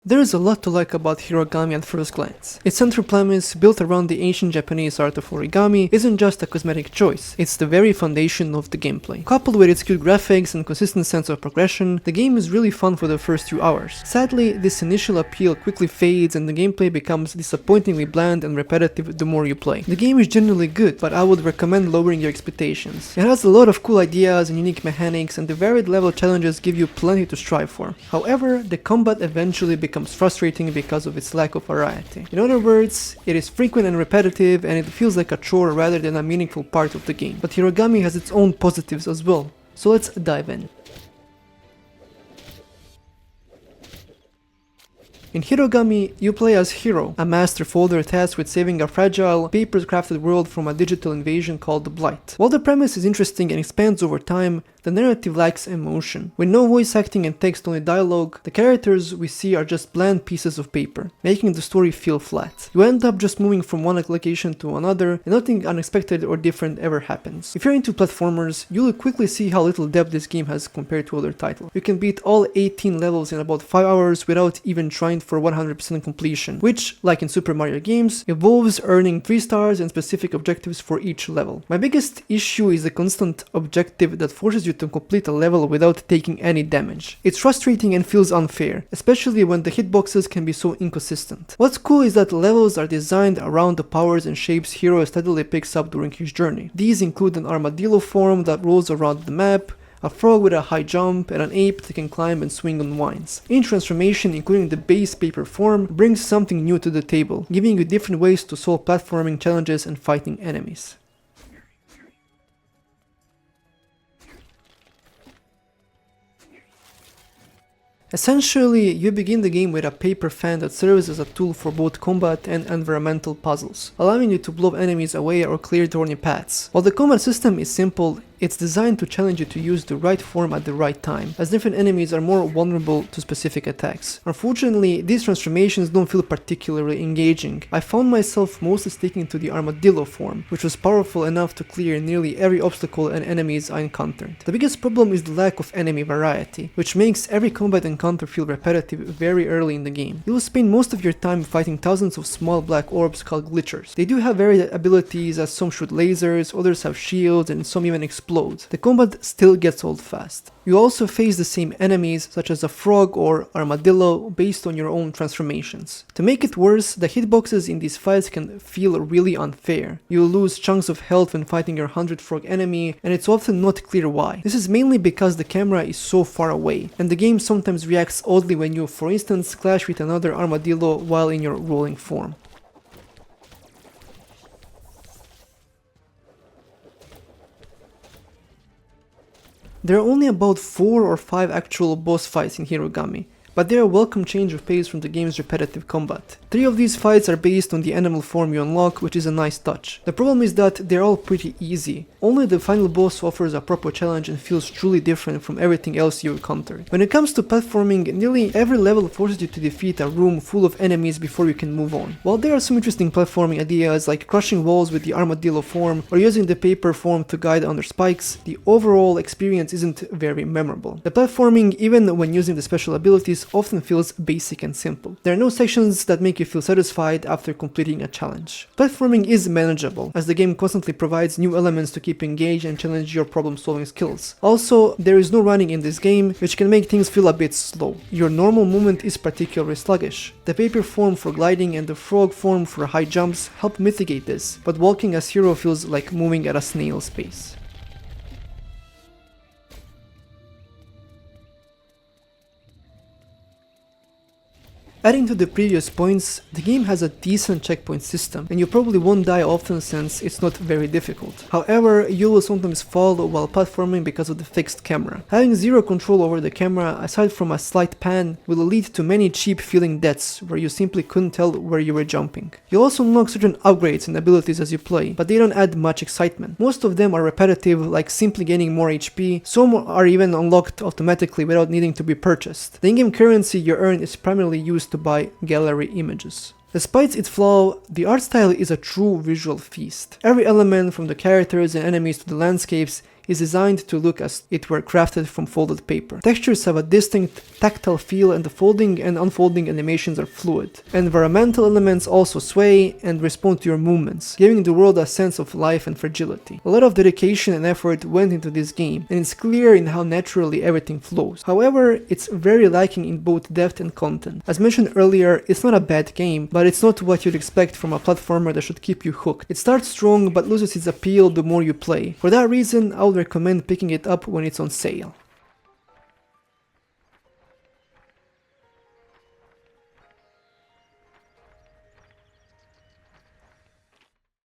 There is a lot to like about Hirogami at first glance. Its central premise, built around the ancient Japanese art of origami, isn't just a cosmetic choice, it's the very foundation of the gameplay. Coupled with its cute graphics and consistent sense of progression, the game is really fun for the first few hours. Sadly, this initial appeal quickly fades and the gameplay becomes disappointingly bland and repetitive the more you play. The game is generally good, but I would recommend lowering your expectations. It has a lot of cool ideas and unique mechanics, and the varied level challenges give you plenty to strive for. However, the combat eventually becomes frustrating because of its lack of variety. In other words, it is frequent and repetitive, and it feels like a chore rather than a meaningful part of the game. But Hirogami has its own positives as well, so let's dive in. In Hirogami, you play as Hiro, a master folder tasked with saving a fragile, paper-crafted world from a digital invasion called the Blight. While the premise is interesting and expands over time, the narrative lacks emotion. With no voice acting and text-only dialogue, the characters we see are just bland pieces of paper, making the story feel flat. You end up just moving from one location to another, and nothing unexpected or different ever happens. If you're into platformers, you'll quickly see how little depth this game has compared to other titles. You can beat all 18 levels in about 5 hours without even trying for 100% completion, which, like in Super Mario games, involves earning 3 stars and specific objectives for each level. My biggest issue is the constant objective that forces you to complete a level without taking any damage. It's frustrating and feels unfair, especially when the hitboxes can be so inconsistent. What's cool is that levels are designed around the powers and shapes Hiro steadily picks up during his journey. These include an armadillo form that rolls around the map, a frog with a high jump, and an ape that can climb and swing on vines. Each transformation, including the base paper form, brings something new to the table, giving you different ways to solve platforming challenges and fighting enemies. Essentially, you begin the game with a paper fan that serves as a tool for both combat and environmental puzzles, allowing you to blow enemies away or clear thorny paths. While the combat system is simple, it's designed to challenge you to use the right form at the right time, as different enemies are more vulnerable to specific attacks. Unfortunately, these transformations don't feel particularly engaging. I found myself mostly sticking to the armadillo form, which was powerful enough to clear nearly every obstacle and enemies I encountered. The biggest problem is the lack of enemy variety, which makes every combat encounter feel repetitive very early in the game. You will spend most of your time fighting thousands of small black orbs called glitchers. They do have varied abilities, as some shoot lasers, others have shields, and some even explode. The combat still gets old fast. You also face the same enemies, such as a frog or armadillo, based on your own transformations. To make it worse, the hitboxes in these fights can feel really unfair. You'll lose chunks of health when fighting your 100 frog enemy, and it's often not clear why. This is mainly because the camera is so far away, and the game sometimes reacts oddly when you, for instance, clash with another armadillo while in your rolling form. There are only about 4 or 5 actual boss fights in Hirogami, but they are a welcome change of pace from the game's repetitive combat. 3 of these fights are based on the animal form you unlock, which is a nice touch. The problem is that they're all pretty easy. Only the final boss offers a proper challenge and feels truly different from everything else you encountered. When it comes to platforming, nearly every level forces you to defeat a room full of enemies before you can move on. While there are some interesting platforming ideas like crushing walls with the armadillo form or using the paper form to guide under spikes, the overall experience isn't very memorable. The platforming, even when using the special abilities, often feels basic and simple. There are no sections that make you feel satisfied after completing a challenge. Platforming is manageable, as the game constantly provides new elements to keep engaged and challenge your problem-solving skills. Also, there is no running in this game, which can make things feel a bit slow. Your normal movement is particularly sluggish. The paper form for gliding and the frog form for high jumps help mitigate this, but walking as Hiro feels like moving at a snail's pace. Adding to the previous points, the game has a decent checkpoint system, and you probably won't die often since it's not very difficult. However, you will sometimes fall while platforming because of the fixed camera. Having zero control over the camera, aside from a slight pan, will lead to many cheap feeling deaths where you simply couldn't tell where you were jumping. You'll also unlock certain upgrades and abilities as you play, but they don't add much excitement. Most of them are repetitive, like simply gaining more HP, some are even unlocked automatically without needing to be purchased. The in-game currency you earn is primarily used to buy gallery images. Despite its flaw, the art style is a true visual feast. Every element, from the characters and enemies to the landscapes, is designed to look as it were crafted from folded paper. Textures have a distinct tactile feel, and the folding and unfolding animations are fluid. Environmental elements also sway and respond to your movements, giving the world a sense of life and fragility. A lot of dedication and effort went into this game, and it's clear in how naturally everything flows. However, it's very lacking in both depth and content. As mentioned earlier, it's not a bad game, but it's not what you'd expect from a platformer that should keep you hooked. It starts strong but loses its appeal the more you play. For that reason, I would recommend picking it up when it's on sale.